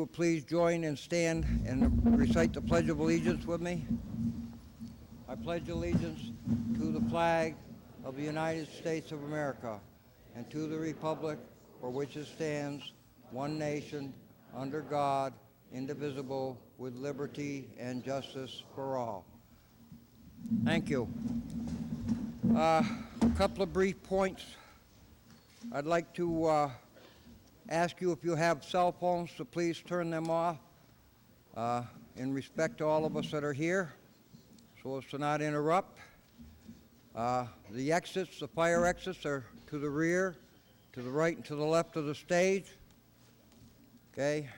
would please join and stand and recite the Pledge of Allegiance with me. I pledge allegiance to the flag of the United States of America and to the republic for which it stands, one nation, under God, indivisible, with liberty and justice for all. Thank you. A couple of brief points. I'd like to ask you, if you have cell phones, to please turn them off in respect to all of us that are here, so as to not interrupt. The exits, the fire exits, are to the rear, to the right and to the left of the stage. Okay.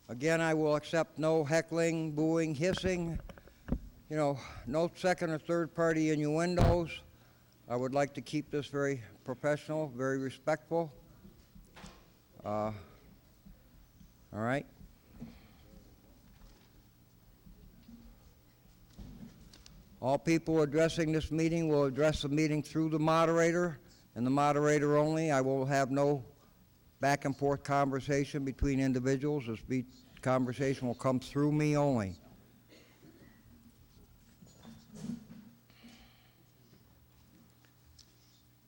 Again, I will accept no heckling, booing, hissing, no second or third party innuendos. I would like to keep this very professional, very respectful. All right. All people addressing this meeting will address the meeting through the moderator, and the moderator only. I will have no back and forth conversation between individuals. This conversation will come through me only.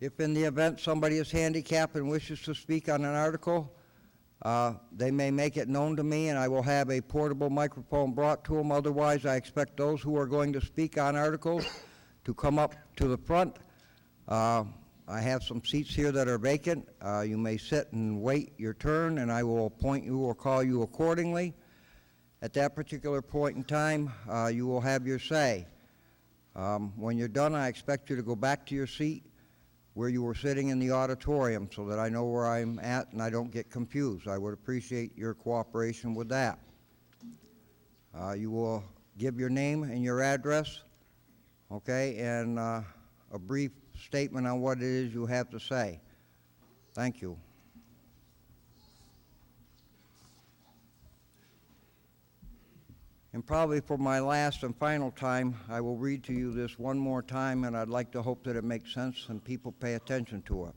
If in the event somebody is handicapped and wishes to speak on an article, they may make it known to me, and I will have a portable microphone brought to them. Otherwise, I expect those who are going to speak on articles to come up to the front. I have some seats here that are vacant. You may sit and wait your turn, and I will appoint you or call you accordingly. At that particular point in time, you will have your say. When you're done, I expect you to go back to your seat where you were sitting in the auditorium, so that I know where I'm at and I don't get confused. I would appreciate your cooperation with that. You will give your name and your address, okay, and a brief statement on what it is you have to say. Thank you. And probably for my last and final time, I will read to you this one more time, and I'd like to hope that it makes sense and people pay attention to it.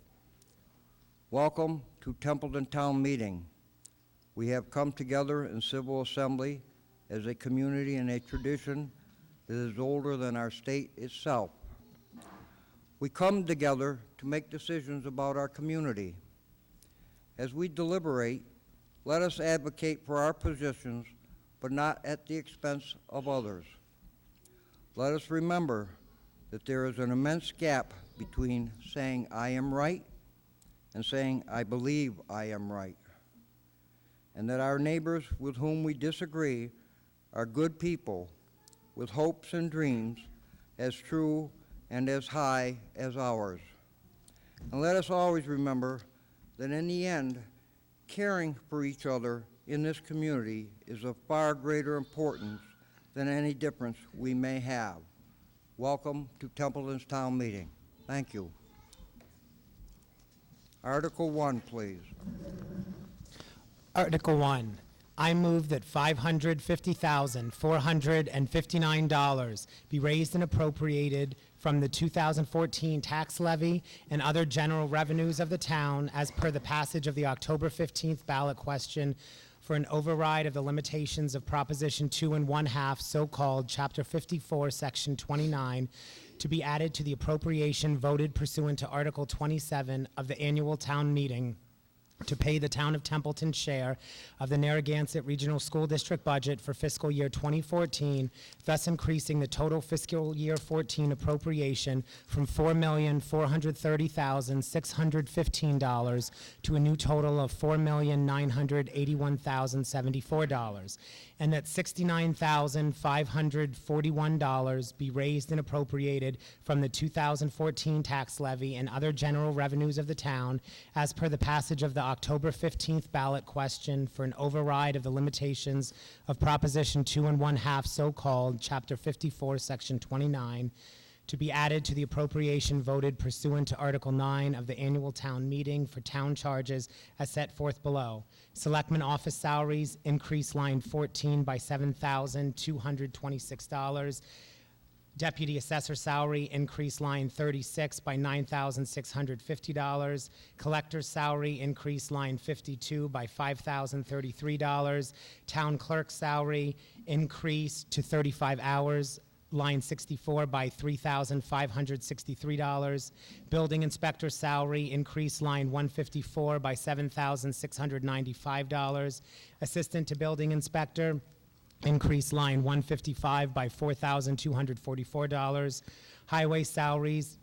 Welcome to Templeton Town Meeting. We have come together in civil assembly as a community and a tradition that is older than our state itself. We come together to make decisions about our community. As we deliberate, let us advocate for our positions, but not at the expense of others. Let us remember that there is an immense gap between saying I am right and saying I believe I am right, and that our neighbors with whom we disagree are good people with hopes and dreams as true and as high as ours. And let us always remember that in the end, caring for each other in this community is of far greater importance than any difference we may have. Welcome to Templeton's Town Meeting. Thank you. Article 1, please. Article 1. I move that $550,459 be raised and appropriated from the 2014 tax levy and other general revenues of the town as per the passage of the October 15th ballot question for an override of the limitations of Proposition 2 1/2, so-called Chapter 54, Section 29, to be added to the appropriation voted pursuant to Article 27 of the annual town meeting to pay the Town of Templeton share of the Narragansett Regional School District budget for fiscal year 2014, thus increasing the total fiscal year 14 appropriation from $4,430,615 to a new total of $4,981,074, and that $69,541 be raised and appropriated from the 2014 tax levy and other general revenues of the town as per the passage of the October 15th ballot question for an override of the limitations of Proposition 2 1/2, so-called Chapter 54, Section 29, to be added to the appropriation voted pursuant to Article 9 of the annual town meeting for town charges as set forth below. Selectmen office salaries, increase line 14 by $7,226. Deputy assessor salary, increase line 36 by $9,650. Collector's salary, increase line 52 by $5,033. Town clerk salary, increase to 35 hours, line 64 by $3,563. Building inspector salary, increase line 154 by $7,695. Assistant to building inspector, increase line 155 by $4,244. Highway salaries,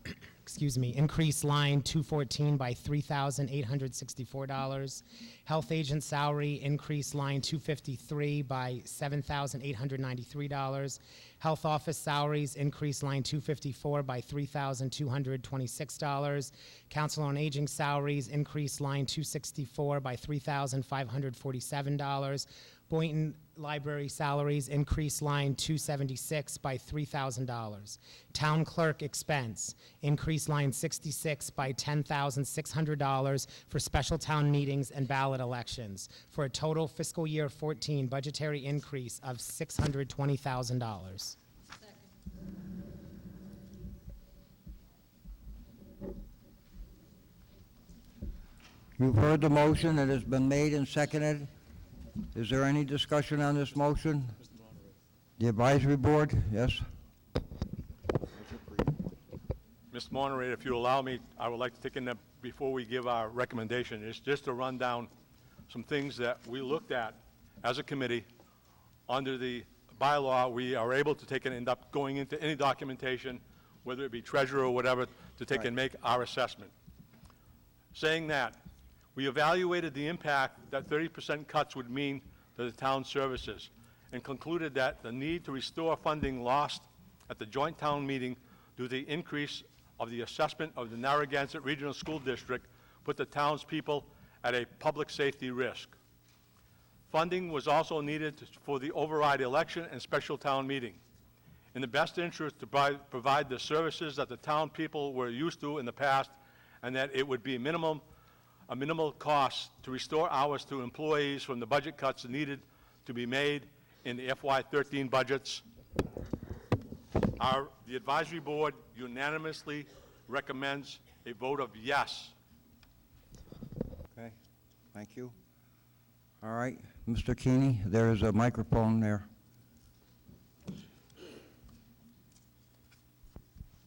increase line 214 by $3,864. Health agent salary, increase line 253 by $7,893. Health office salaries, increase line 254 by $3,226. Council on Aging salaries, increase line 264 by $3,547. Boynton Library salaries, increase line 276 by $3,000. Town clerk expense, increase line 66 by $10,600 for special town meetings and ballot elections, for a total fiscal year 14 budgetary increase of $620,000. You've heard the motion. It has been made and seconded. Is there any discussion on this motion? The advisory board, yes? Mr. Moderator, if you allow me, I would like to take in that before we give our recommendation, is just to run down some things that we looked at as a committee. Under the bylaw, we are able to take and end up going into any documentation, whether it be treasurer or whatever, to take and make our assessment. Saying that, we evaluated the impact that 30% cuts would mean to the town services and concluded that the need to restore funding lost at the joint town meeting due to the increase of the assessment of the Narragansett Regional School District put the townspeople at a public safety risk. Funding was also needed for the override election and special town meeting. In the best interest to provide the services that the town people were used to in the past, and that it would be a minimal cost to restore hours to employees from the budget cuts needed to be made in the FY13 budgets. The advisory board unanimously recommends a vote of yes. Okay, thank you. All right, Mr. Keeney, there is a microphone there.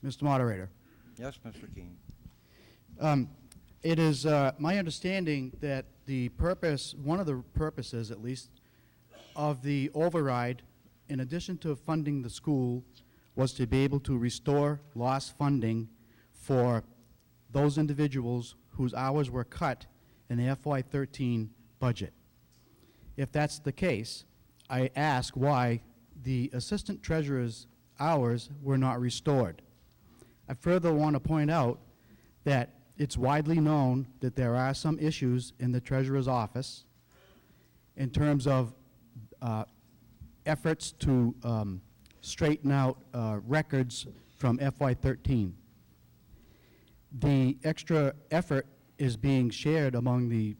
Mr. Moderator, Yes, Mr. Keeney. it is my understanding that the purpose, one of the purposes at least, of the override, in addition to funding the school, was to be able to restore lost funding for those individuals whose hours were cut in the FY13 budget. If that's the case, I ask why the assistant treasurer's hours were not restored. I further want to point out that it's widely known that there are some issues in the treasurer's office in terms of efforts to straighten out records from FY13. The extra effort is being shared among the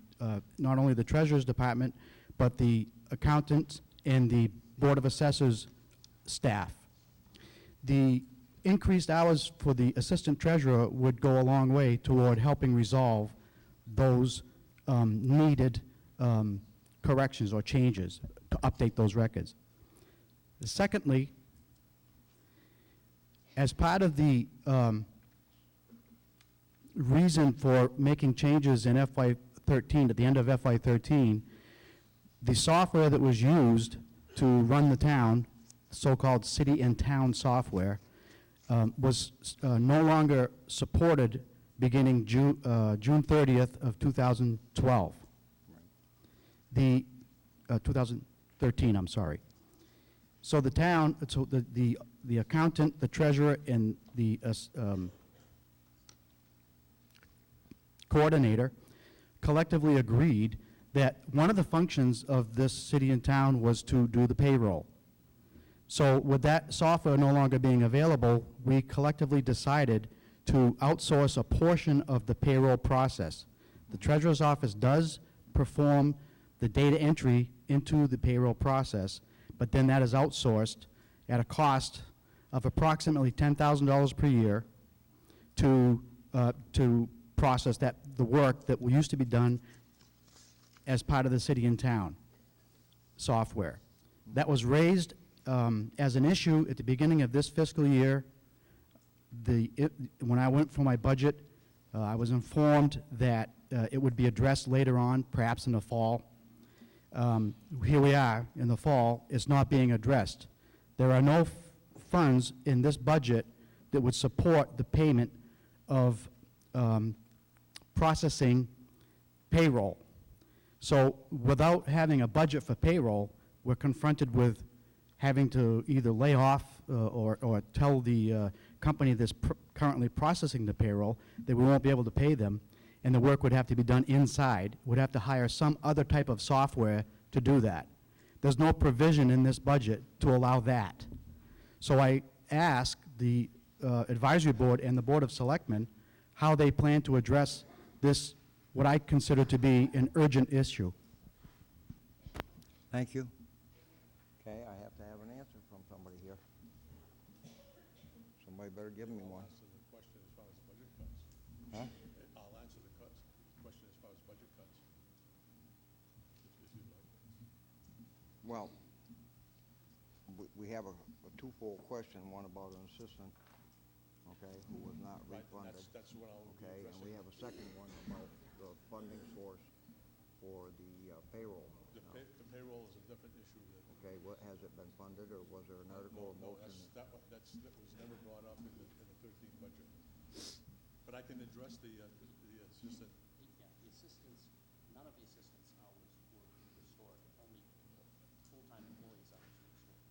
not only the treasurer's department, but the accountant and the Board of Assessors staff. The increased hours for the assistant treasurer would go a long way toward helping resolve those needed corrections or changes to update those records. Secondly, as part of the reason for making changes in FY13, at the end of FY13, the software that was used to run the town, so-called city and town software, was no longer supported beginning June 30th of 2012. The 2013, I'm sorry. So the town, so the accountant, the treasurer, and the coordinator collectively agreed that one of the functions of this city and town was to do the payroll. So with that software no longer being available, we collectively decided to outsource a portion of the payroll process. The treasurer's office does perform the data entry into the payroll process, but then that is outsourced at a cost of approximately $10,000 per year to process the work that used to be done as part of the city and town software. That was raised as an issue at the beginning of this fiscal year. When I went for my budget, I was informed that it would be addressed later on, perhaps in the fall. Here we are in the fall. It's not being addressed. There are no funds in this budget that would support the payment of processing payroll. So without having a budget for payroll, we're confronted with having to either lay off or tell the company that's currently processing the payroll that we won't be able to pay them, and the work would have to be done inside. We'd have to hire some other type of software to do that. There's no provision in this budget to allow that. So I asked the advisory board and the Board of Selectmen how they plan to address this, what I consider to be an urgent issue. Thank you. Okay, I have to have an answer from somebody here. Somebody better give me one. Answer the question as far as budget cuts. Huh? I'll answer the question as far as budget cuts, if you'd like. Well, we have a twofold question, one about an assistant, okay, who was not Right, refunded. that's what I'll be Okay, and we addressing. have a second one about the funding source for the payroll. The payroll is a different issue. Okay, what, has it been funded, or was there an article or No, motion? that was never brought up in the 13th budget. But I can address the assistant. Yeah, the assistants, none of the assistants' hours were restored, only full-time employees' hours were restored.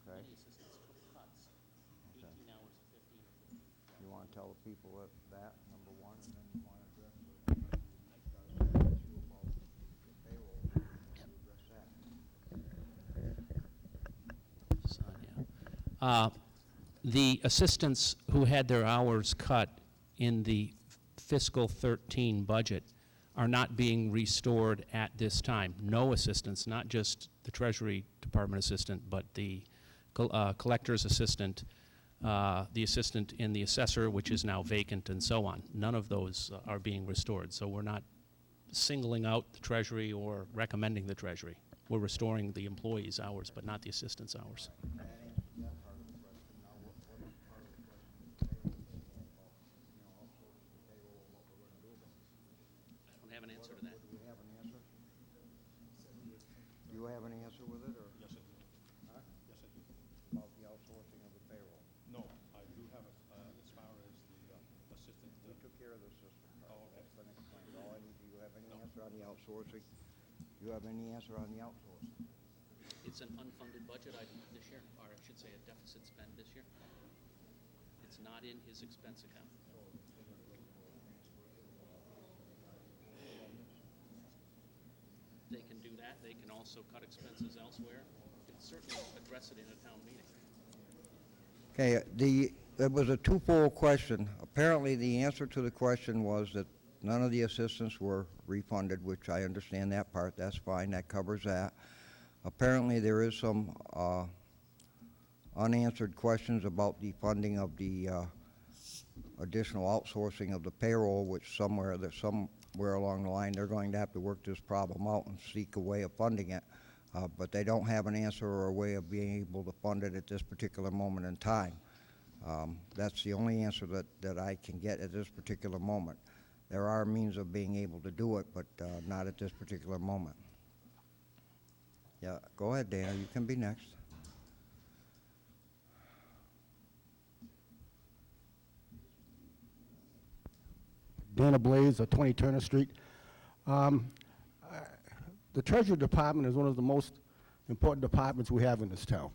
Okay, Many assistants took cuts, 18 hours of 15 or 15. you want to tell the people that, number one, and then you want to address the issue about the payroll, you address that. The assistants who had their hours cut in the fiscal 13 budget are not being restored at this time. No assistants, not just the Treasury Department assistant, but the collector's assistant, the assistant in the assessor, which is now vacant, and so on. None of those are being restored. So we're not singling out the Treasury or recommending the Treasury. We're restoring the employees' hours, but not the assistants' hours. I don't have an answer to that. Do you have an answer? Do you have an answer with it, or? Yes, I do. Huh? Yes, I do. About the outsourcing of the payroll? No, I do have as far as the assistant. We took care of the system. Oh, okay. That's been explained. All I need, do you have any answer on the outsourcing? Do you have any answer on the outsourcing? It's an unfunded budget item this year, or I should say a deficit spend this year. It's not in his expense account. They can do that. They can also cut expenses elsewhere. They can certainly address it in a town meeting. Okay, it was a twofold question. Apparently, the answer to the question was that none of the assistants were refunded, which I understand that part. That's fine. That covers that. Apparently, there is some unanswered questions about the funding of the additional outsourcing of the payroll, which somewhere along the line, they're going to have to work this problem out and seek a way of funding it. But they don't have an answer or a way of being able to fund it at this particular moment in time. That's the only answer that I can get at this particular moment. There are means of being able to do it, but not at this particular moment. Yeah, go ahead, Dana. You can be next. Dana Blaze, 20 Turner Street. The Treasury Department is one of the most important departments we have in this town.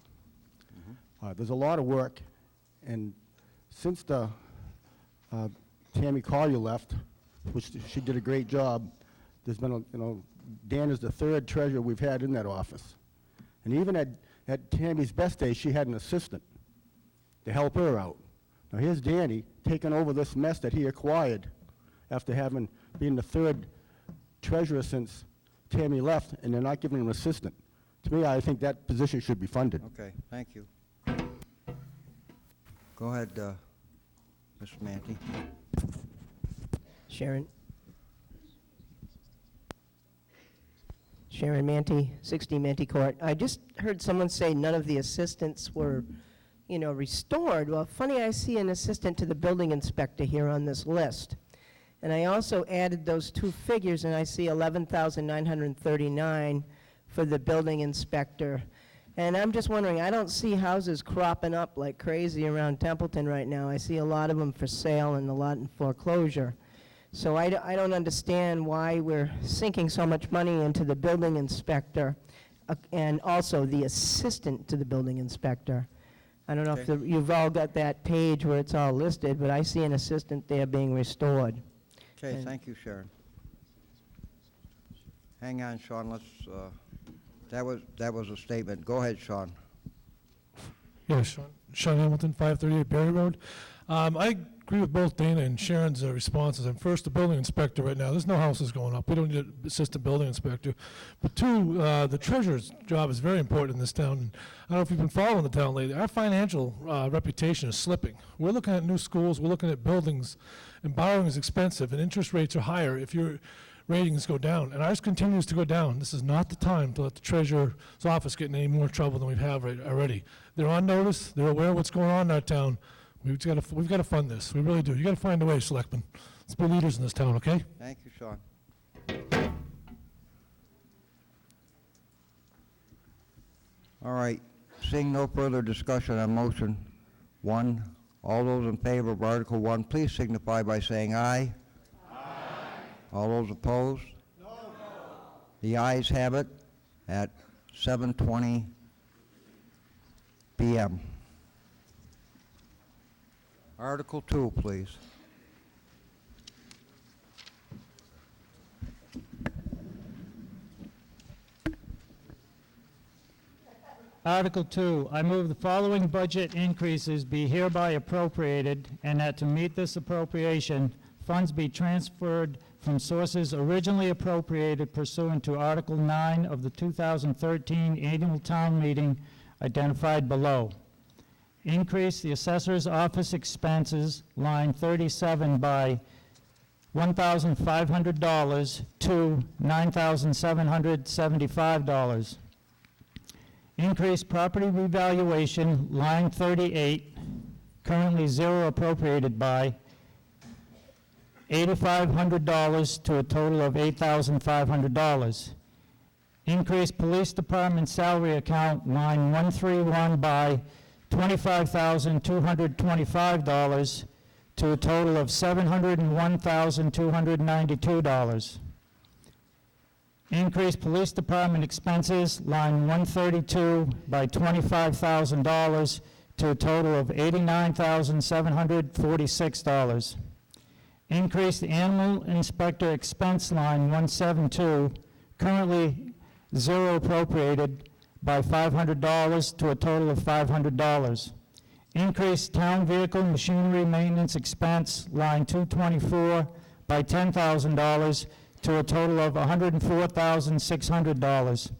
There's a lot of work, and since Tammy Collier left, which she did a great job, there's been Dan is the third treasurer we've had in that office. And even at Tammy's best days, she had an assistant to help her out. Now here's Danny taking over this mess that he acquired after being the third treasurer since Tammy left, and they're not giving him an assistant. To me, I think that position should be funded. Okay, thank you. Go ahead, Mr. Manti. Sharon Manti, 60 Manti Court. I just heard someone say none of the assistants were, restored. Well, funny, I see an assistant to the building inspector here on this list. And I also added those two figures, and I see 11,939 for the building inspector. And I'm just wondering, I don't see houses cropping up like crazy around Templeton right now. I see a lot of them for sale and a lot in foreclosure. So I don't understand why we're sinking so much money into the building inspector and also the assistant to the building inspector. I don't know if you've all got that page where it's all listed, but I see an assistant there being restored. Okay, thank you, Sharon. Hang on, Sean, let's, that was a statement. Go ahead, Sean. Yes, Sean Hamilton, 538 Berry Road. I agree with both Dana and Sharon's responses. And first, the building inspector right now, there's no houses going up. We don't need an assistant building inspector. But two, the treasurer's job is very important in this town. And I don't know if you've been following the town lately. Our financial reputation is slipping. We're looking at new schools, we're looking at buildings, and borrowing is expensive, and interest rates are higher if your ratings go down. And ours continues to go down. This is not the time to let the treasurer's office get in any more trouble than we have already. They're on notice. They're aware of what's going on in our town. We've got to fund this. We really do. You got to find a way, Selectmen. Let's be leaders in this town, okay? Thank you, Sean. All right, seeing no further discussion on motion 1, all those in favor of Article 1, please signify by saying aye. Aye. All those opposed? No. The ayes have it at 7:20 p.m. Article 2, please. Article 2, I move the following budget increases be hereby appropriated, and that to meet this appropriation, funds be transferred from sources originally appropriated pursuant to Article 9 of the 2013 Annual Town Meeting identified below. Increase the Assessor's Office expenses, line 37, by $1,500 to $9,775. Increase property revaluation, line 38, currently zero appropriated, by $8,500 to a total of $8,500. Increase Police Department salary account, line 131, by $25,225 to a total of $701,292. Increase Police Department expenses, line 132, by $25,000 to a total of $89,746. Increase the Animal Inspector expense line 172, currently zero appropriated, by $500 to a total of $500. Increase Town Vehicle Machinery Maintenance expense, line 224, by $10,000 to a total of $104,600.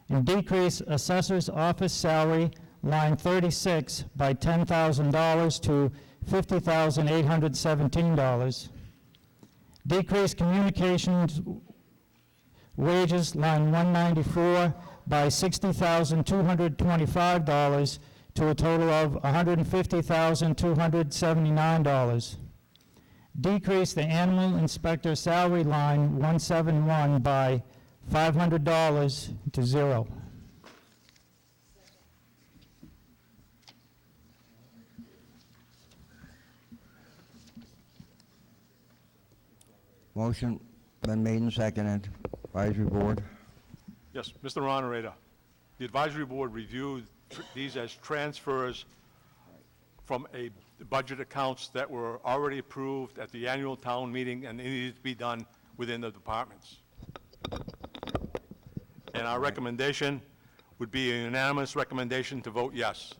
And decrease Assessor's Office salary, line 36, by $10,000 to $50,817. Decrease Communications wages, line 194, by $60,225 to a total of $150,279. Decrease the Animal Inspector salary line 171 by $500 to zero. Motion been made and seconded. Advisory Board. Yes, Mr. Moderator, the advisory board reviewed these as transfers from budget accounts that were already approved at the annual town meeting, and they needed to be done within the departments. And our recommendation would be a unanimous recommendation to vote yes.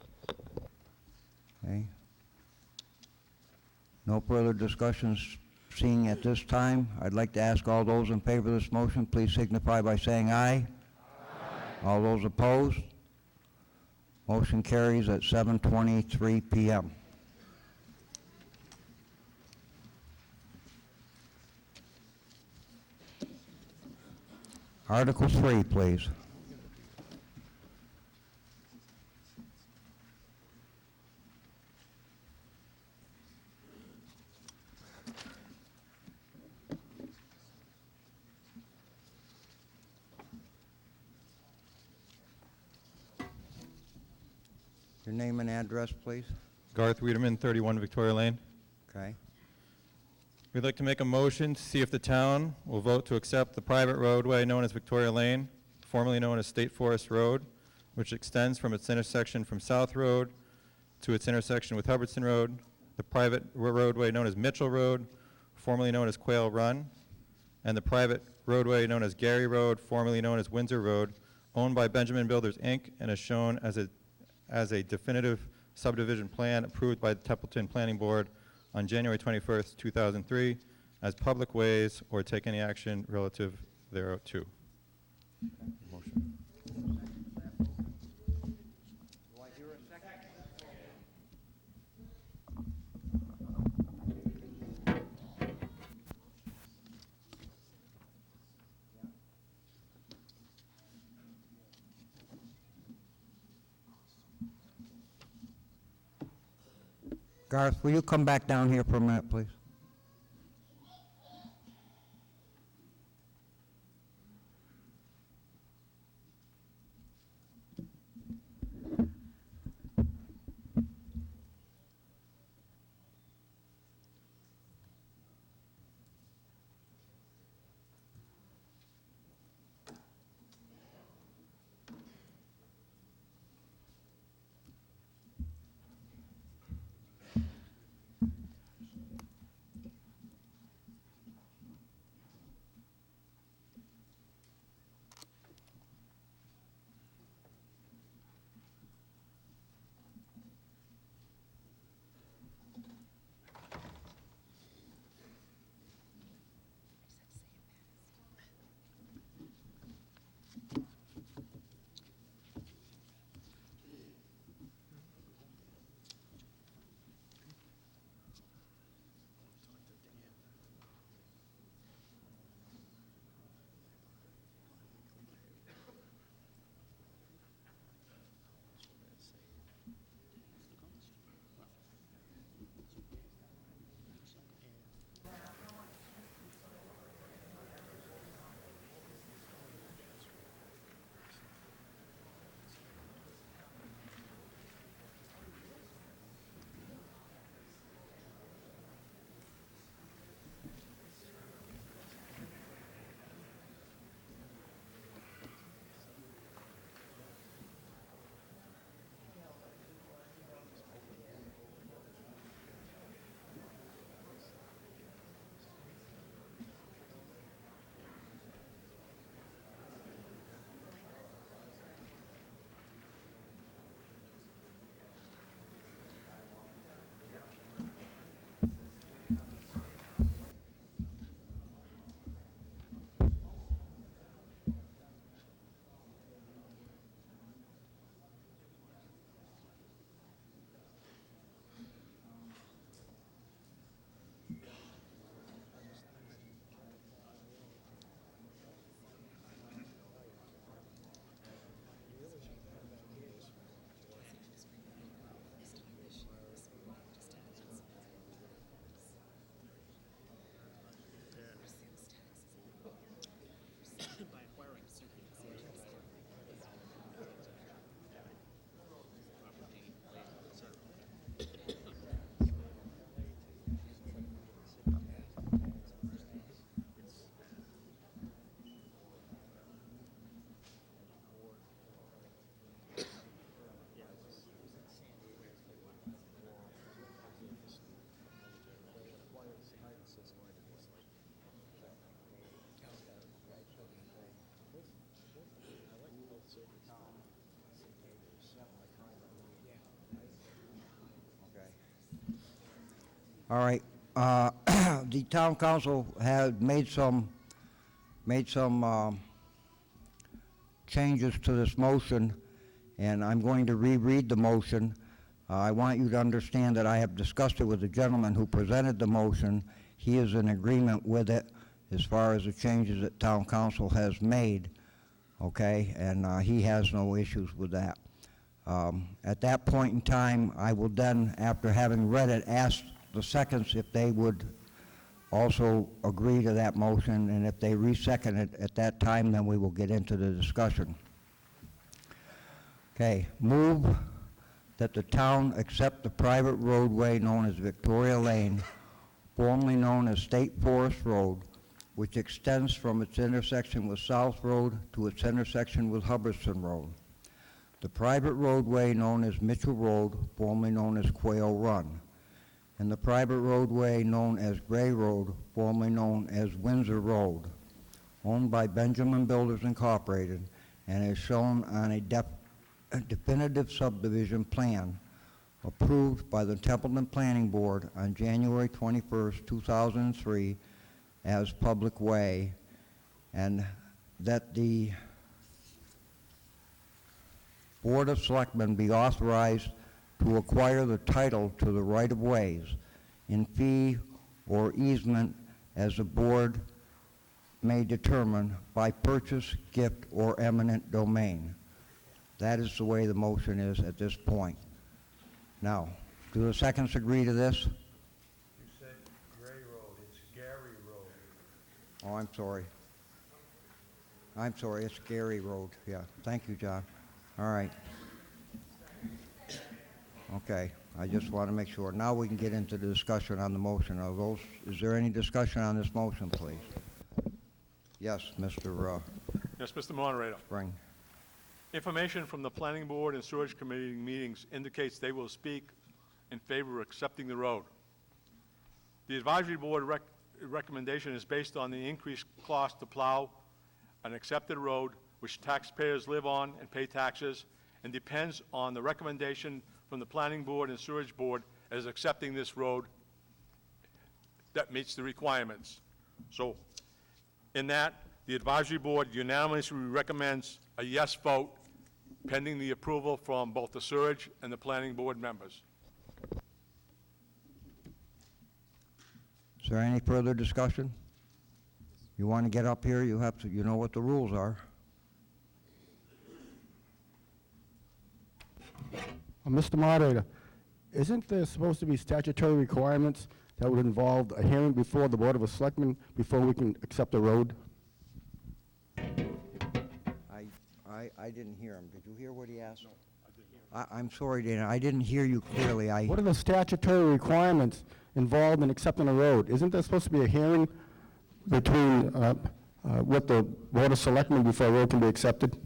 Okay. No further discussions seeing at this time. I'd like to ask all those in favor of this motion, please signify by saying aye. Aye. All those opposed? Motion carries at 7:23 PM. Article 3, please. Your name and address, please. Garth Wiedemann, 31 Victoria Lane. Okay. We'd like to make a motion to see if the town will vote to accept the private roadway known as Victoria Lane, formerly known as State Forest Road, which extends from its intersection from South Road to its intersection with Hubbardson Road, the private roadway known as Mitchell Road, formerly known as Quail Run, and the private roadway known as Gary Road, formerly known as Windsor Road, owned by Benjamin Builders, Inc., and is shown as a definitive subdivision plan approved by the Templeton Planning Board on January 21st, 2003, as public ways or take any action relative thereto. Motion. Garth, will you come back down here for a minute, please? All right. The town council had made some changes to this motion, and I'm going to reread the motion. I want you to understand that I have discussed it with the gentleman who presented the motion. He is in agreement with it as far as the changes that town council has made, okay? And he has no issues with that. At that point in time, I will then, after having read it, ask the seconds if they would also agree to that motion, and if they re-second it at that time, then we will get into the discussion. Okay, move that the town accept the private roadway known as Victoria Lane, formerly known as State Forest Road, which extends from its intersection with South Road to its intersection with Hubbardston Road. The private roadway known as Mitchell Road, formerly known as Quail Run, and the private roadway known as Gray Road, formerly known as Windsor Road, owned by Benjamin Builders Incorporated, and is shown on a definitive subdivision plan approved by the Templeton Planning Board on January 21st, 2003 as public way, and that the Board of Selectmen be authorized to acquire the title to the right-of-ways in fee or easement as the board may determine by purchase, gift, or eminent domain. That is the way the motion is at this point. Now, do the seconds agree to this? You said Gray Road, it's Gary Road. Oh, I'm sorry. I'm sorry, it's Gary Road, yeah. Thank you, John. All right. Okay, I just want to make sure. Now we can get into the discussion on the motion. Is there any discussion on this motion, please? Yes, Mr. Yes, Mr. Moderator. Spring. Information from the Planning Board and Storage Committee meetings indicates they will speak in favor of accepting the road. The Advisory Board recommendation is based on the increased cost to plow an accepted road which taxpayers live on and pay taxes, and depends on the recommendation from the Planning Board and Sewerage Board as accepting this road that meets the requirements. So, in that, the Advisory Board unanimously recommends a yes vote pending the approval from both the Sewerage and the Planning Board members. Is there any further discussion? You want to get up here, you have to, you know what the rules are. Mr. Moderator, isn't there supposed to be statutory requirements that would involve a hearing before the Board of Selectmen before we can accept a road? I didn't hear him. Did you hear what he asked? No, I didn't hear him. I'm sorry, Dana, I didn't hear you clearly. What are the statutory requirements involved in accepting a road? Isn't there supposed to be a hearing between with the Board of Selectmen before a road can be accepted?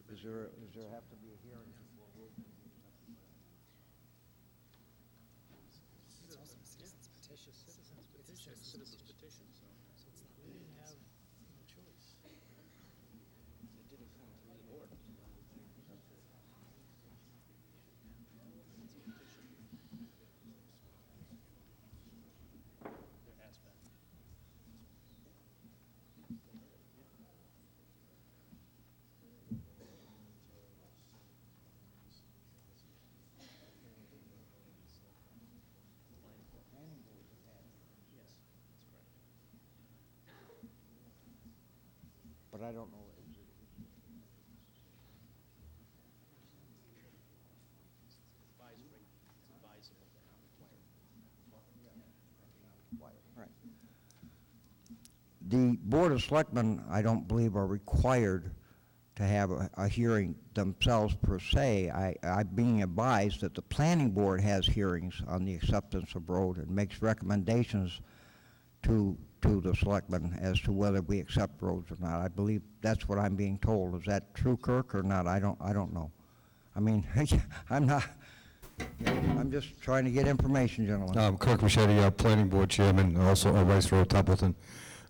Does there have to be a hearing before a road can be accepted? It's also a citizen's petition. Citizen's petition, so it's not, we didn't have no choice. It didn't come through the board. There has been. But I don't know. Right. The Board of Selectmen, I don't believe, are required to have a hearing themselves per se. I'm being advised that the Planning Board has hearings on the acceptance of road and makes recommendations to the Selectmen as to whether we accept roads or not. I believe that's what I'm being told. Is that true, Kirk, or not? I don't know. I mean, I'm not, I'm just trying to get information, gentlemen. Kirk Machetti, Planning Board Chairman, also Rice Road, Templeton.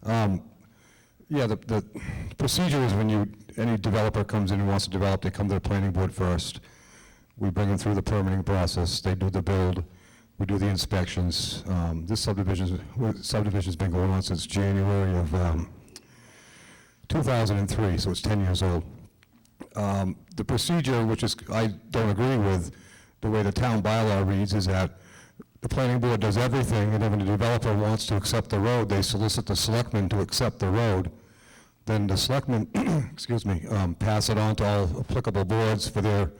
Yeah, the procedure is when any developer comes in and wants to develop, they come to the Planning Board first. We bring them through the permitting process. They do the build. We do the inspections. This subdivision's been going on since January of 2003, so it's 10 years old. The procedure, which is, I don't agree with, the way the town bylaw reads, is that the planning board does everything, and then when the developer wants to accept the road, they solicit the selectmen to accept the road. Then the selectmen, excuse me, pass it on to all applicable boards for their,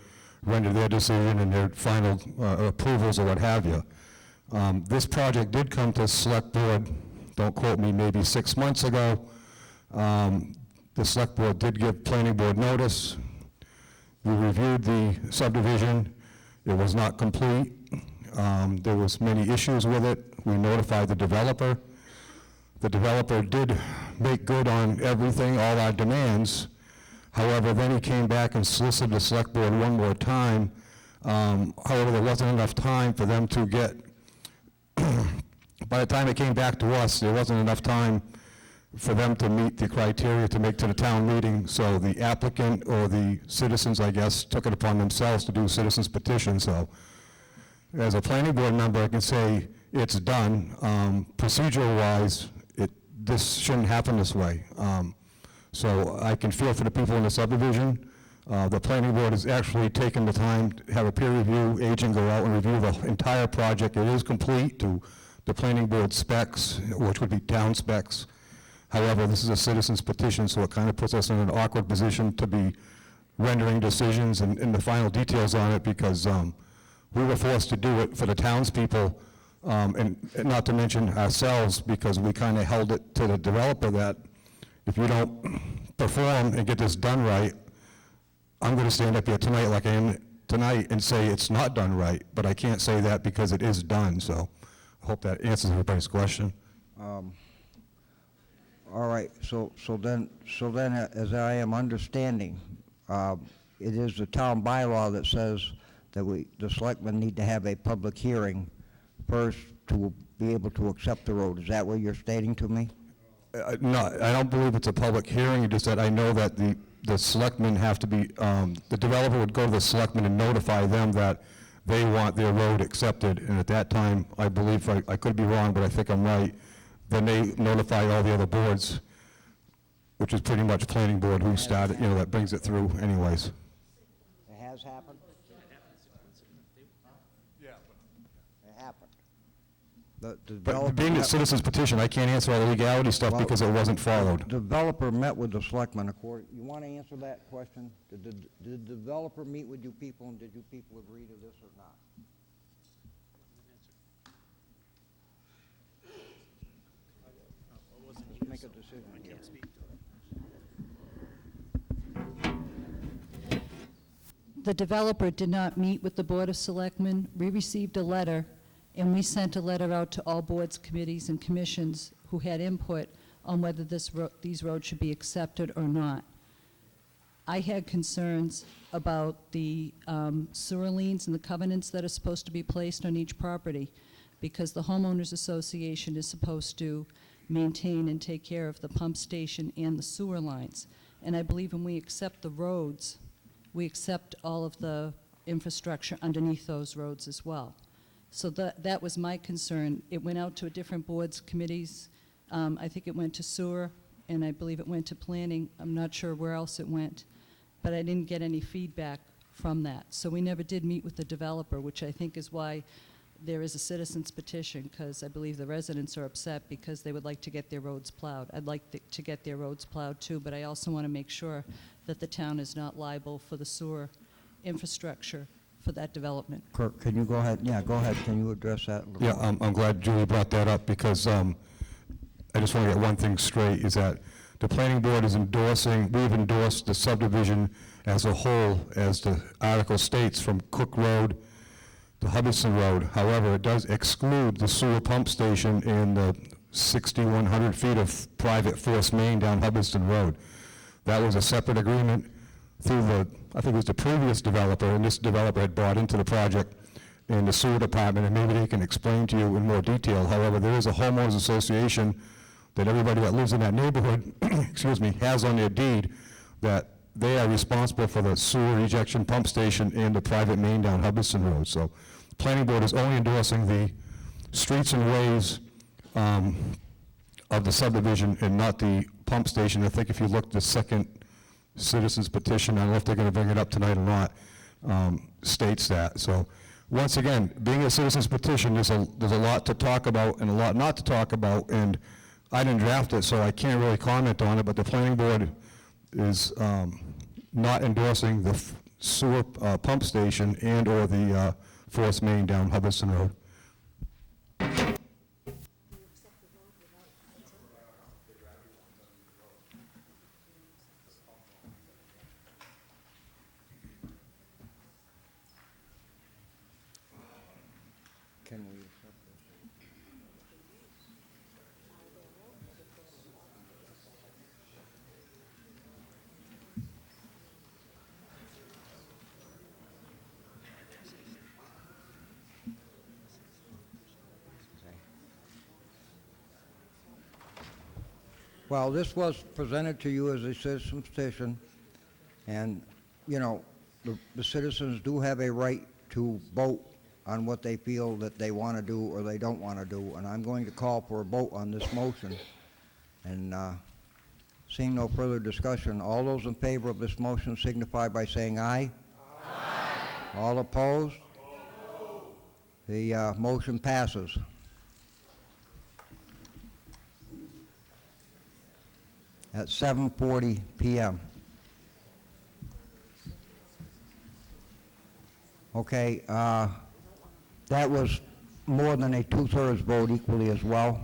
render their decision and their final approvals or what have you. This project did come to select board, don't quote me, maybe 6 months ago. The select board did give planning board notice. We reviewed the subdivision. It was not complete. There was many issues with it. We notified the developer. The developer did make good on everything, all our demands. However, then he came back and solicited the select board one more time. However, there wasn't enough time for them to get, by the time it came back to us, there wasn't enough time for them to meet the criteria to make to the town meeting. So the applicant or the citizens, I guess, took it upon themselves to do citizens petition. So as a planning board member, I can say it's done. Procedural-wise, this shouldn't happen this way. So I can feel for the people in the subdivision. The planning board has actually taken the time to have a peer review agent go out and review the entire project. It is complete to the planning board specs, which would be town specs. However, this is a citizen's petition, so it kind of puts us in an awkward position to be rendering decisions and the final details on it, because we were forced to do it for the townspeople, and not to mention ourselves, because we kind of held it to the developer that if you don't perform and get this done right, I'm going to stand up here tonight like I am tonight and say it's not done right, but I can't say that because it is done. So I hope that answers everybody's question. All right, so then, as I am understanding, it is the town bylaw that says that the selectmen need to have a public hearing first to be able to accept the road. Is that what you're stating to me? No, I don't believe it's a public hearing. You just said, I know that the selectmen have to be, the developer would go to the selectmen and notify them that they want their road accepted, and at that time, I believe, I could be wrong, but I think I'm right, then they notify all the other boards, which is pretty much planning board who started, that brings it through anyways. It has happened? Yeah. It happened. The But developer being a met- citizen's petition, I can't answer all the legality stuff Well, because it wasn't followed. The developer met with the selectmen. You want to answer that question? Did the developer meet with you people, and did you people agree to this or not? Let's make a decision here. The developer did not meet with the Board of Selectmen. We received a letter, and we sent a letter out to all boards, committees, and commissions who had input on whether these roads should be accepted or not. I had concerns about the sewer liens and the covenants that are supposed to be placed on each property, because the homeowners association is supposed to maintain and take care of the pump station and the sewer lines. And I believe when we accept the roads, we accept all of the infrastructure underneath those roads as well. So that was my concern. It went out to different boards, committees. I think it went to sewer, and I believe it went to planning. I'm not sure where else it went, but I didn't get any feedback from that. So we never did meet with the developer, which I think is why there is a citizen's petition, because I believe the residents are upset because they would like to get their roads plowed. I'd like to get their roads plowed too, but I also want to make sure that the town is not liable for the sewer infrastructure for that development. Kirk, can you go ahead? Yeah, go ahead. Can you address that a little Yeah, more? I'm glad Julie brought that up, because I just want to get one thing straight, is that the planning board is endorsing, we've endorsed the subdivision as a whole, as the article states, from Cook Road to Hubbardston Road. However, it does exclude the sewer pump station and the 6,100 feet of private force main down Hubbardston Road. That was a separate agreement through I think it was the previous developer, and this developer had bought into the project in the sewer department, and maybe they can explain to you in more detail. However, there is a homeowners association that everybody that lives in that neighborhood, excuse me, has on their deed, that they are responsible for the sewer ejection pump station and the private main down Hubbardston Road. So the planning board is only endorsing the streets and ways of the subdivision and not the pump station. I think if you look at the second citizens petition, I don't know if they're going to bring it up tonight or not, states that. So once again, being a citizens petition, there's a lot to talk about and a lot not to talk about, and I didn't draft it, so I can't really comment on it, but the planning board is not endorsing the sewer pump station and or the force main down Hubbardston Road. Can we accept this? Well, this was presented to you as a citizen petition, and, you know, the citizens do have a right to vote on what they feel that they want to do or they don't want to do, and I'm going to call for a vote on this motion. And seeing no further discussion, all those in favor of this motion signify by saying aye. Aye. All opposed? The motion passes. At 7:40 p.m. Okay, that was more than a two-thirds vote equally as well.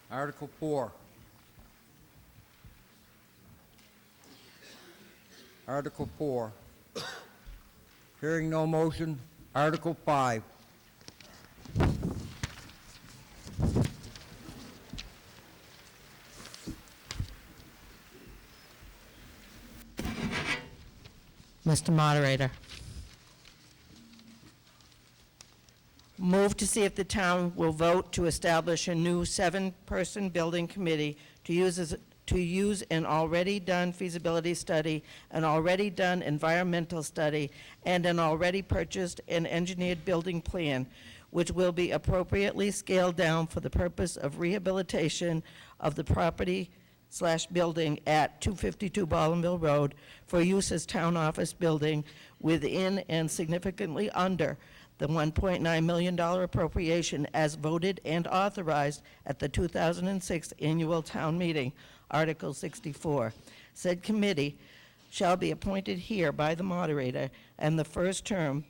Article 4. Article 4. Hearing no motion, Article 5. Mr. Moderator. Move to see if the town will vote to establish a new 7-person building committee to use an already done feasibility study, an already done environmental study, and an already purchased and engineered building plan, which will be appropriately scaled down for the purpose of rehabilitation of the property/building at 252 Ballinville Road for use as town office building within and significantly under the $1.9 million appropriation as voted and authorized at the 2006 annual town meeting, Article 64. Said committee shall be appointed here by the moderator, and the first term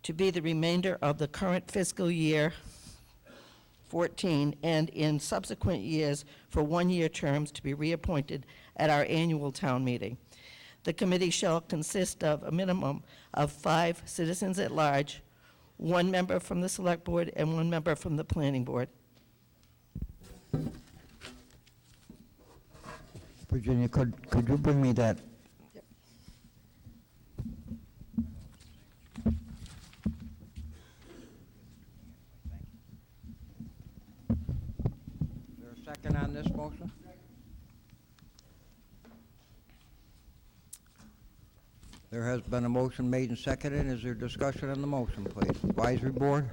to be the remainder of the current fiscal year 14, and in subsequent years for one-year terms to be reappointed at our annual town meeting. The committee shall consist of a minimum of 5 citizens at large, 1 member from the select board and 1 member from the planning board. Virginia, could you bring me that? Yep. Is there a second on this motion? There has been a motion made and seconded. Is there discussion on the motion, please? Advisory board?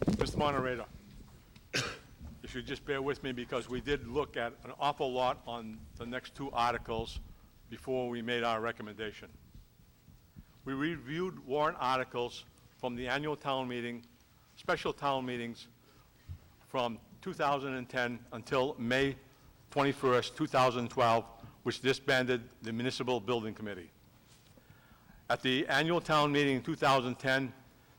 Mr. Moderator, if you just bear with me, because we did look at an awful lot on the next 2 articles before we made our recommendation. We reviewed warrant articles from the annual town meeting, special town meetings from 2010 until May 21st, 2012, which disbanded the Municipal Building Committee. At the annual town meeting in 2010,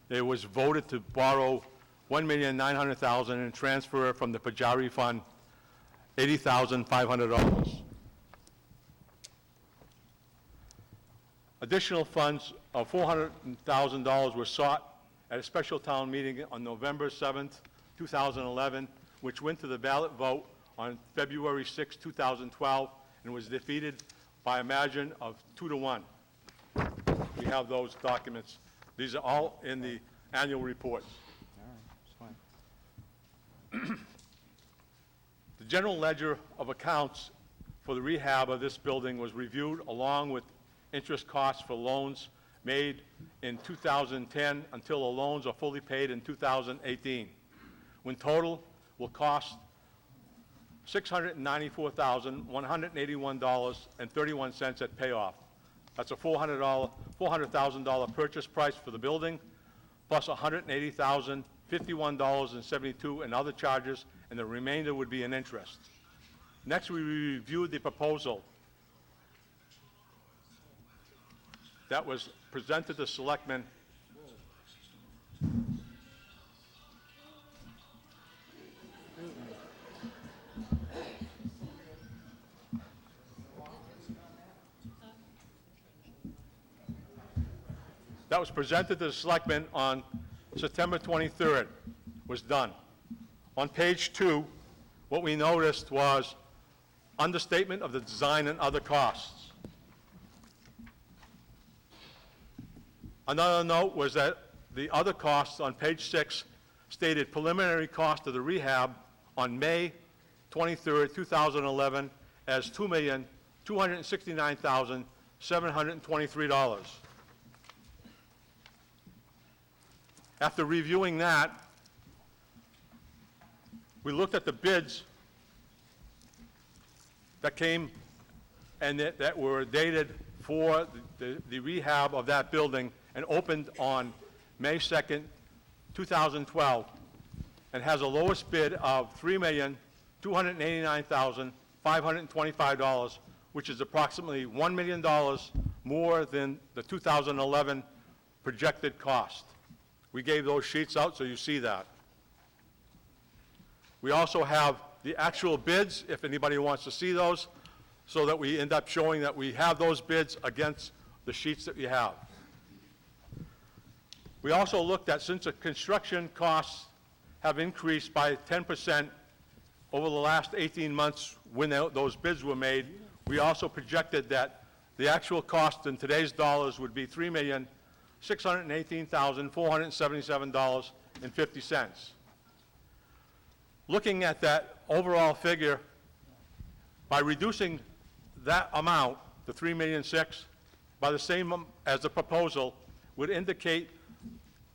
there was voted to borrow $1,900,000 and transfer from the Pajari Fund $80,500. Additional funds of $400,000 were sought at a special town meeting on November 7th, 2011, which went to the ballot vote on February 6, 2012, and was defeated by a margin of 2-1. We have those documents. These are all in the annual reports. The general ledger of accounts for the rehab of this building was reviewed along with interest costs for loans made in 2010 until the loans are fully paid in 2018, when total will cost $694,181.31 at payoff. That's a $400,000 purchase price for the building, plus $180,051.72 in other charges, and the remainder would be in interest. Next, we reviewed the proposal that was presented to selectmen on September 23rd, was done. On page 2, what we noticed was understatement of the design and other costs. Another note was that the other costs on page 6 stated preliminary cost of the rehab on May 23rd, 2011 as $2,269,723. After reviewing that, we looked at the bids that came and that were dated for the rehab of that building and opened on May 2nd, 2012, and has a lowest bid of $3,289,525, which is approximately $1 million more than the 2011 projected cost. We gave those sheets out so you see that. We also have the actual bids, if anybody wants to see those, so that we end up showing that we have those bids against the sheets that we have. We also looked at, since the construction costs have increased by 10% over the last 18 months when those bids were made, we also projected that the actual cost in today's dollars would be $3,618,477.50. Looking at that overall figure, by reducing that amount, the $3,600,000, by the same as the proposal, would indicate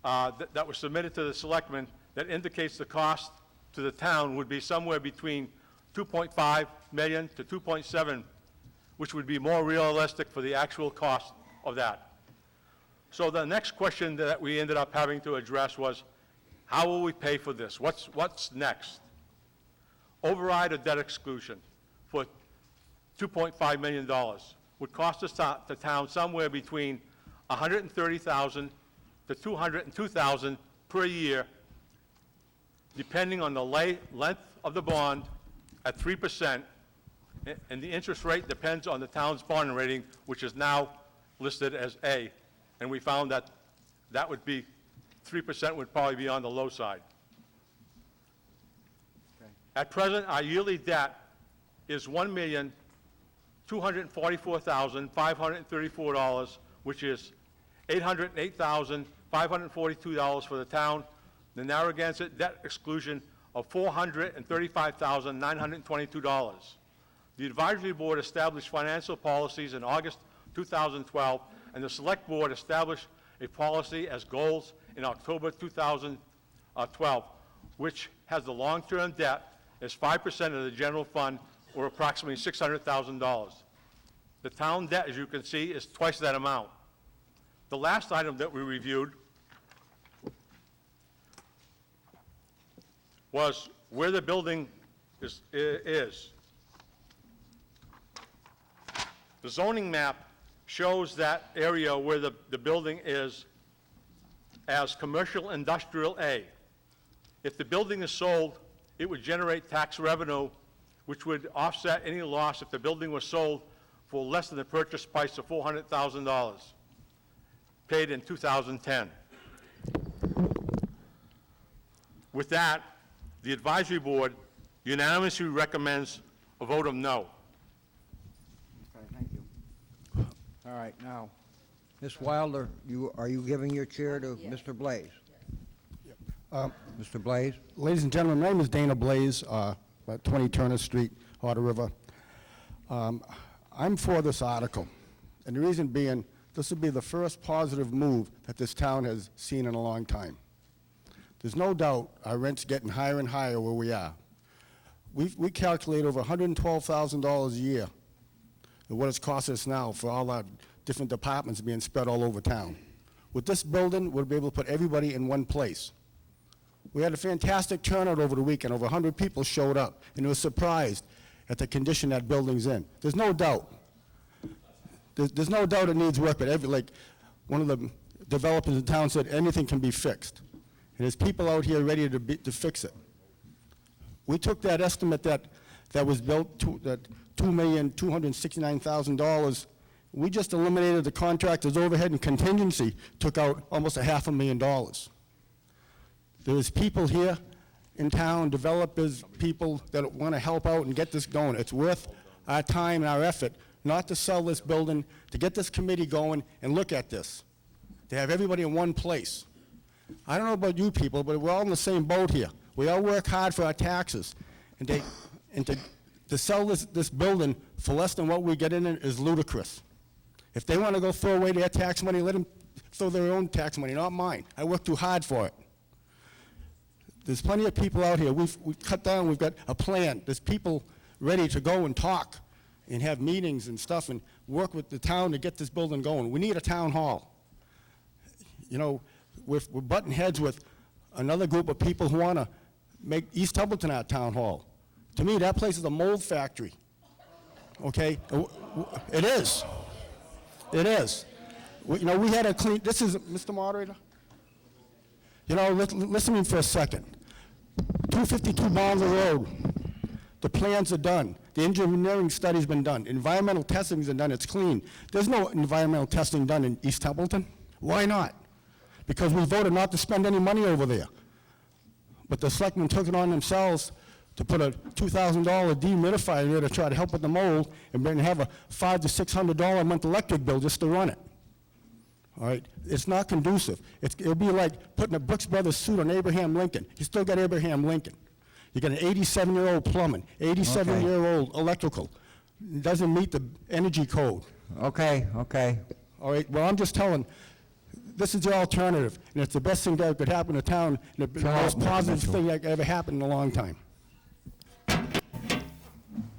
that was submitted to the selectmen, that indicates the cost to the town would be somewhere between $2.5 million to $2.7, which would be more realistic for the actual cost of that. So the next question that we ended up having to address was, how will we pay for this? What's next? Override or debt exclusion for $2.5 million would cost us the town somewhere between $130,000 to $202,000 per year, depending on the length of the bond at 3%, and the interest rate depends on the town's bond rating, which is now listed as A, and we found that that would be 3% would probably be on the low side. At present, our yearly debt is $1,244,534, which is $808,542 for the town. The Narragansett debt exclusion of $435,922. The advisory board established financial policies in August 2012, and the select board established a policy as goals in October 2012, which has the long-term debt as 5% of the general fund, or approximately $600,000. The town debt, as you can see, is twice that amount. The last item that we reviewed was where the building is. The zoning map shows that area where the building is as commercial industrial A. If the building is sold, it would generate tax revenue, which would offset any loss if the building was sold for less than the purchase price of $400,000, paid in 2010. With that, the advisory board unanimously recommends a vote of no. Okay, thank you. All right, now, Ms. Wilder, are you giving your chair to Mr. Blaze? Mr. Blaze? Ladies and gentlemen, my name is Dana Blaze, at 20 Turner Street, Otter River. I'm for this article, and the reason being, this would be the first positive move that this town has seen in a long time. There's no doubt our rent's getting higher and higher where we are. We calculate over $112,000 a year of what it's cost us now for all our different departments being spread all over town. With this building, we'll be able to put everybody in one place. We had a fantastic turnout over the weekend. Over 100 people showed up, and they were surprised at the condition that building's in. There's no doubt. There's no doubt it needs work, but like one of the developers in town said, anything can be fixed. And there's people out here ready to fix it. We took that estimate that was built, that $2,269,000. We just eliminated the contractor's overhead and contingency, took out almost $500,000. There's people here in town, developers, people that want to help out and get this going. It's worth our time and our effort not to sell this building, to get this committee going and look at this, to have everybody in one place. I don't know about you people, but we're all in the same boat here. We all work hard for our taxes, and to sell this building for less than what we get in it is ludicrous. If they want to go throw away their tax money, let them throw their own tax money, not mine. I worked too hard for it. There's plenty of people out here. We've cut down, we've got a plan. There's people ready to go and talk and have meetings and stuff and work with the town to get this building going. We need a town hall. You know, we're butting heads with another group of people who want to make East Templeton our town hall. To me, that place is a mold factory. Okay? It is. It is. You know, we had a clean, this is, Mr. Moderator? You know, listen to me for a second. 252 Barnsley Road, the plans are done. The engineering study's been done. Environmental testing's been done, it's clean. There's no environmental testing done in East Templeton. Why not? Because we voted not to spend any money over there. But the selectmen took it on themselves to put a $2,000 dehumidifier in there to try to help with the mold and then have a $500 to $600 a month electric bill just to run it. All right? It's not conducive. It'll be like putting a Brooks Brothers suit on Abraham Lincoln. You still got Abraham Lincoln. You got an 87-year-old plumbing, 87-year-old electrical. It doesn't meet the energy code. Okay. All right? Well, I'm just telling, this is the alternative, and it's the best thing that could happen to town, and the most positive thing that ever happened in a long time.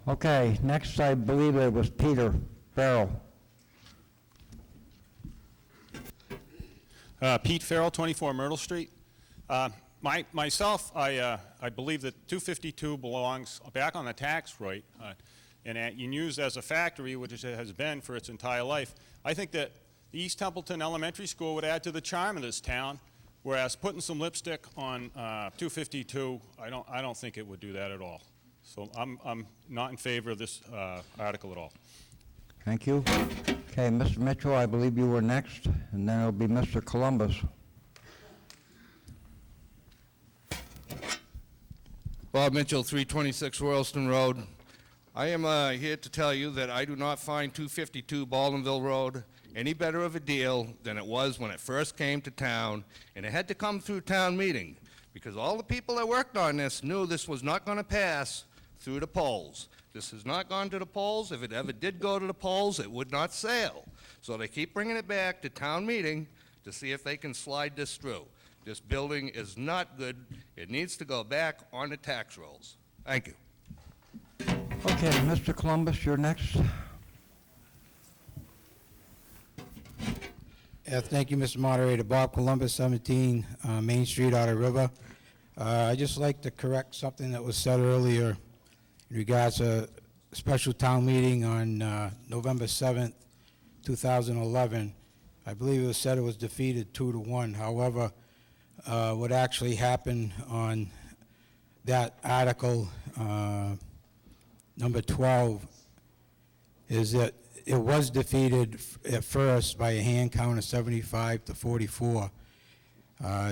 Okay, next I believe it was Peter Farrell. Pete Farrell, 24 Myrtle Street. Myself, I believe that 252 belongs back on the tax rate and used as a factory, which it has been for its entire life. I think that the East Templeton Elementary School would add to the charm of this town, whereas putting some lipstick on 252, I don't think it would do that at all. So I'm not in favor of this article at all. Thank you. Okay, Mr. Mitchell, I believe you were next, and then it'll be Mr. Columbus. Bob Mitchell, 326 Royalston Road. I am here to tell you that I do not find 252 Baldenville Road any better of a deal than it was when it first came to town, and it had to come through town meeting because all the people that worked on this knew this was not going to pass through the polls. This has not gone to the polls. If it ever did go to the polls, it would not sail. So they keep bringing it back to town meeting to see if they can slide this through. This building is not good. It needs to go back on the tax rolls. Thank you. Okay, Mr. Columbus, you're next. Thank you, Mr. Moderator. Bob Columbus, 17 Main Street, Otter River. I'd just like to correct something that was said earlier in regards to a special town meeting on November 7th, 2011. I believe it was said it was defeated 2-1. However, what actually happened on that article, number 12, is that it was defeated at first by a hand count of 75 to 44.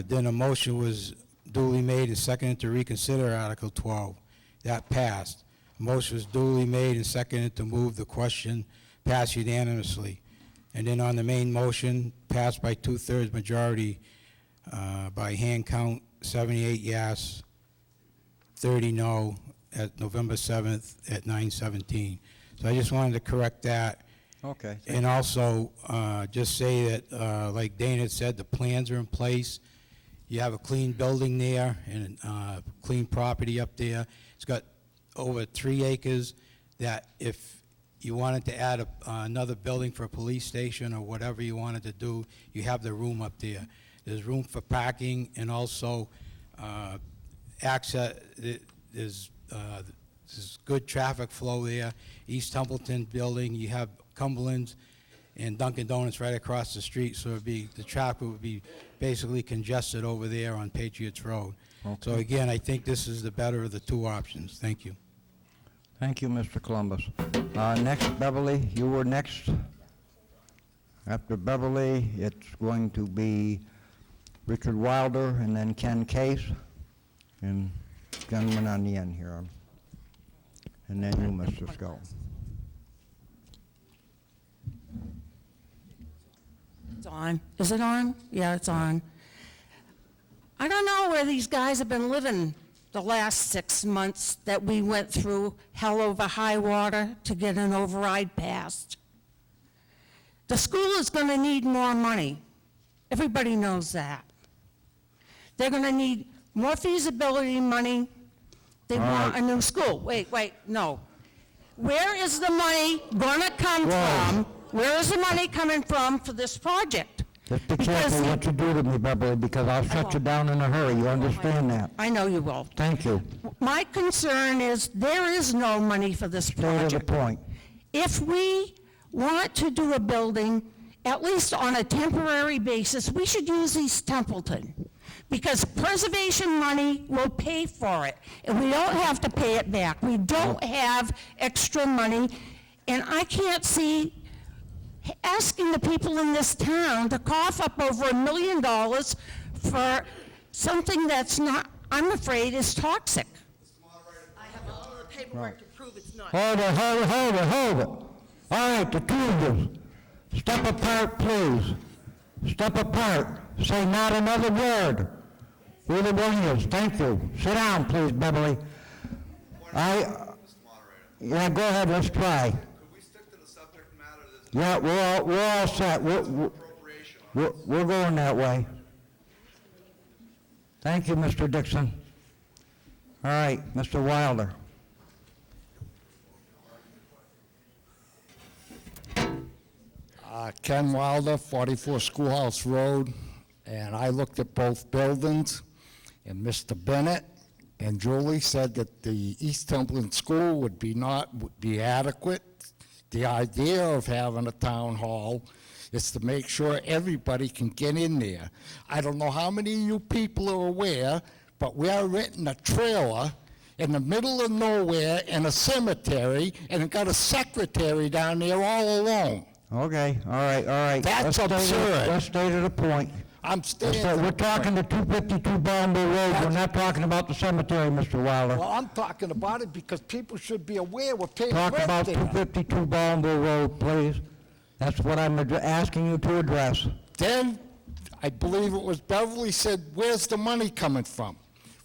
Then a motion was duly made and seconded to reconsider Article 12. That passed. A motion was duly made and seconded to move the question, passed unanimously. And then on the main motion, passed by 2/3 majority, By hand count, 78 yes, 30 no, at November 7th at 9:17. So I just wanted to correct that. Okay. And also, just say that, like Dana said, the plans are in place. You have a clean building there and clean property up there. It's got over 3 acres that if you wanted to add another building for a police station or whatever you wanted to do, you have the room up there. There's room for parking and also access. There's good traffic flow there. East Templeton building, you have Cumberland's and Dunkin' Donuts right across the street, so the traffic would be basically congested over there on Patriots Road. So Okay. again, I think this is the better of the 2 options. Thank you. Thank you, Mr. Columbus. Next, Beverly, you were next. After Beverly, it's going to be Richard Wilder and then Ken Case, and gentleman on the end here. And then you, Mr. Scull. It's on. Is it on? Yeah, it's on. I don't know where these guys have been living the last 6 months that we went through hell over high water to get an override passed. The school is going to need more money. Everybody knows that. They're going to need more feasibility money. They want a new school. Wait, no. Where is the money going to come from? Where is the money coming from for this project? Just be careful what you do to me, Beverly, because I'll shut you down in a hurry. You understand that? I know you will. Thank you. My concern is there is no money for this Stay to the project. point. If we want to do a building, at least on a temporary basis, we should use East Templeton, because preservation money will pay for it, and we don't have to pay it back. We don't have extra money, and I can't see asking the people in this town to cough up over $1 million for something that's not, I'm afraid, is toxic. I have all the paperwork to prove it's not. Hold it. All right, the two of you, step apart, please. Step apart. Say not another word. Either one of you. Thank you. Sit down, please, Beverly. Yeah, go ahead, let's try. Yeah, we're all set. We're going that way. Thank you, Mr. Dixon. All right, Mr. Wilder. Ken Wilder, 44 Schoolhouse Road, and I looked at both buildings, and Mr. Bennett and Julie said that the East Templeton School would be adequate. The idea of having a town hall is to make sure everybody can get in there. I don't know how many of you people are aware, but we are renting a trailer in the middle of nowhere in a cemetery, and it got a secretary down there all alone. Okay, all right. That's absurd. Let's stay to the point. I'm staying. We're talking the 252 Bombay Road. We're not talking about the cemetery, Mr. Wilder. Well, I'm talking about it because people should be aware we're paying Talk rent about there. 252 Bombay Road, please. That's what I'm asking you to address. Then, I believe it was Beverly said, where's the money coming from?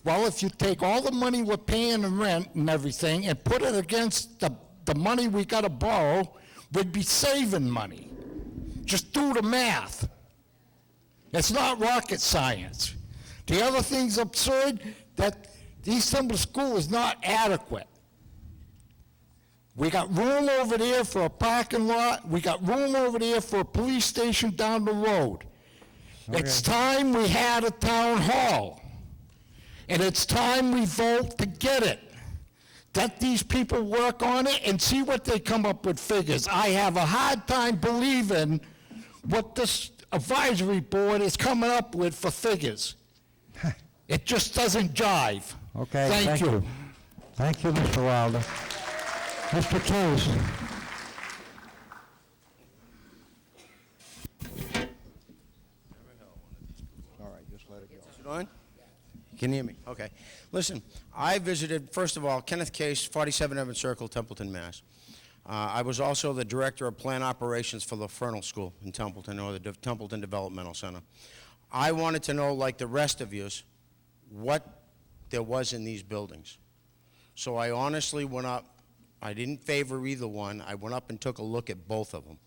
Well, if you take all the money we're paying in rent and everything and put it against the money we got to borrow, we'd be saving money. Just do the math. It's not rocket science. The other thing's absurd, that the East Templeton School is not adequate. We got room over there for a parking lot. We got room over there for a police station down the road. Okay. It's time we had a town hall. And it's time we vote to get it. Let these people work on it and see what they come up with figures. I have a hard time believing what this advisory board is coming up with for figures. It just doesn't jive. Okay, Thank you. Thank you, Mr. Wilder. Mr. Case. All right, just let it go. Is it on? Can you hear me? Okay. Listen, I visited, first of all, Kenneth Case, 47 Evans Circle, Templeton, Mass. I was also the director of plant operations for the Fernal School in Templeton, or the Templeton Developmental Center. I wanted to know, like the rest of yous, what there was in these buildings. So I honestly went up, I didn't favor either one, I went up and took a look at both of them.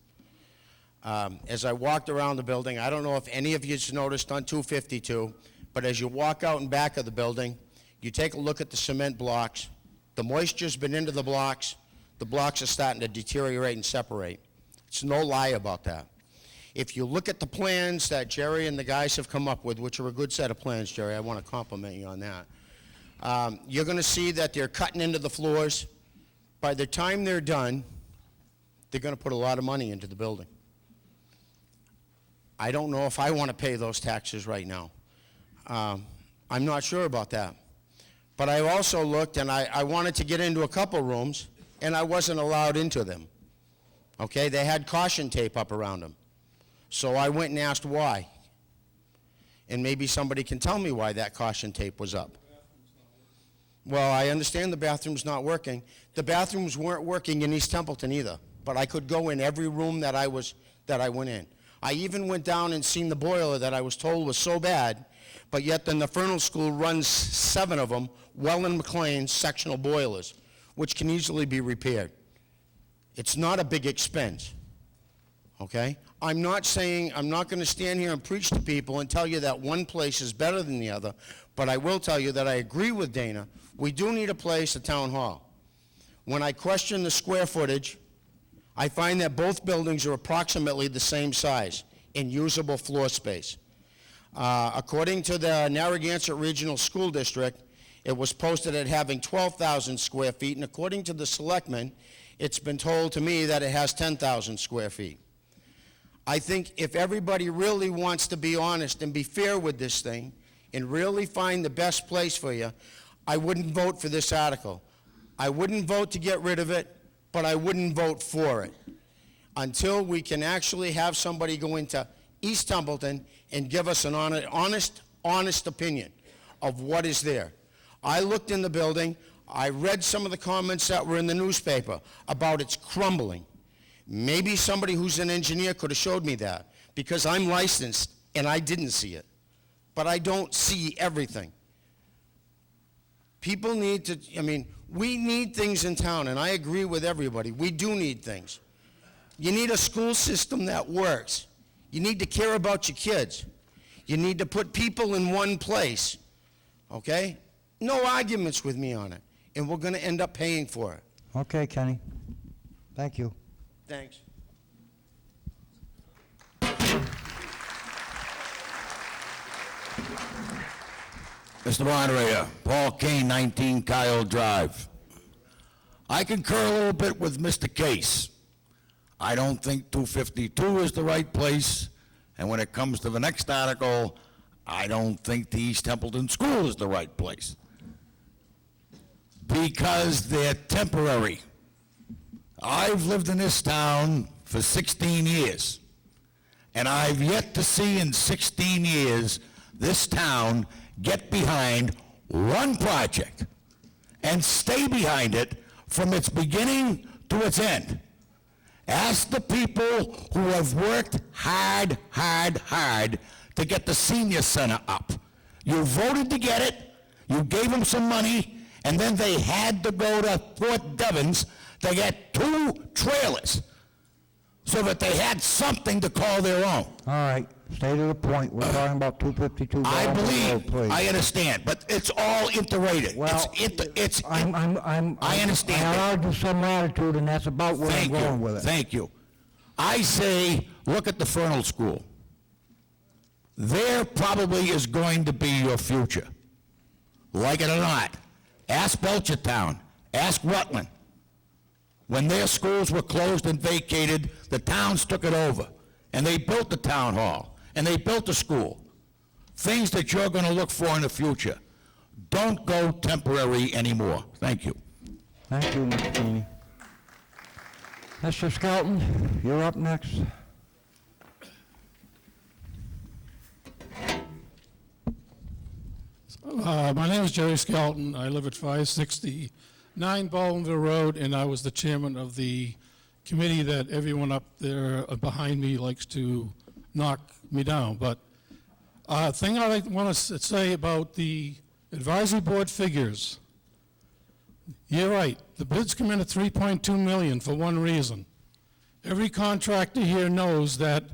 As I walked around the building, I don't know if any of you's noticed on 252, but as you walk out in back of the building, you take a look at the cement blocks. The moisture's been into the blocks are starting to deteriorate and separate. It's no lie about that. If you look at the plans that Jerry and the guys have come up with, which are a good set of plans, Jerry, I want to compliment you on that, you're going to see that they're cutting into the floors. By the time they're done, they're going to put a lot of money into the building. I don't know if I want to pay those taxes right now. I'm not sure about that. But I also looked, and I wanted to get into a couple rooms, and I wasn't allowed into them. Okay, they had caution tape up around them. So I went and asked why. And maybe somebody can tell me why that caution tape was up. Well, I understand the bathroom's not working. The bathrooms weren't working in East Templeton either, but I could go in every room that I went in. I even went down and seen the boiler that I was told was so bad, but yet then the Fernald School runs 7 of them, Welland McLean sectional boilers, which can easily be repaired. It's not a big expense, okay? I'm not going to stand here and preach to people and tell you that one place is better than the other, but I will tell you that I agree with Dana. We do need a place, a town hall. When I question the square footage, I find that both buildings are approximately the same size in usable floor space. According to the Narragansett Regional School District, it was posted at having 12,000 square feet, and according to the selectmen, it's been told to me that it has 10,000 square feet. I think if everybody really wants to be honest and be fair with this thing and really find the best place for you, I wouldn't vote for this article. I wouldn't vote to get rid of it, but I wouldn't vote for it until we can actually have somebody go into East Templeton and give us an honest opinion of what is there. I looked in the building. I read some of the comments that were in the newspaper about it's crumbling. Maybe somebody who's an engineer could have showed me that, because I'm licensed and I didn't see it. But I don't see everything. People need to, we need things in town, and I agree with everybody. We do need things. You need a school system that works. You need to care about your kids. You need to put people in one place, okay? No arguments with me on it, and we're going to end up paying for it. Okay, Kenny. Thank you. Thanks. Mr. Moderator, Paul Kane, 19 Kyle Drive. I concur a little bit with Mr. Case. I don't think 252 is the right place, and when it comes to the next article, I don't think the East Templeton School is the right place. Because they're temporary. I've lived in this town for 16 years, and I've yet to see in 16 years this town get behind one project and stay behind it from its beginning to its end. Ask the people who have worked hard to get the senior center up. You voted to get it, you gave them some money, and then they had to go to Fort Devens to get 2 trailers so that they had something to call their own. All right, stay to the point. We're talking about 252. I believe, I understand, but it's all interrelated. Well, I understand. I allowed you some latitude, and that's about where I'm going with it. Thank you. I say, look at the Fernald School. There probably is going to be your future. Like it or not. Ask Belchertown. Ask Rutland. When their schools were closed and vacated, the towns took it over. And they built the town hall. And they built a school. Things that you're going to look for in the future. Don't go temporary anymore. Thank you. Thank you, Mr. Keeney. Mr. Skelton, you're up next. My name is Jerry Skelton. I live at 569 Baldwinville Road, and I was the chairman of the committee that everyone up there behind me likes to knock me down. But Thing I want to say about the advisory board figures. You're right. The bids come in at $3.2 million for one reason. Every contractor here knows that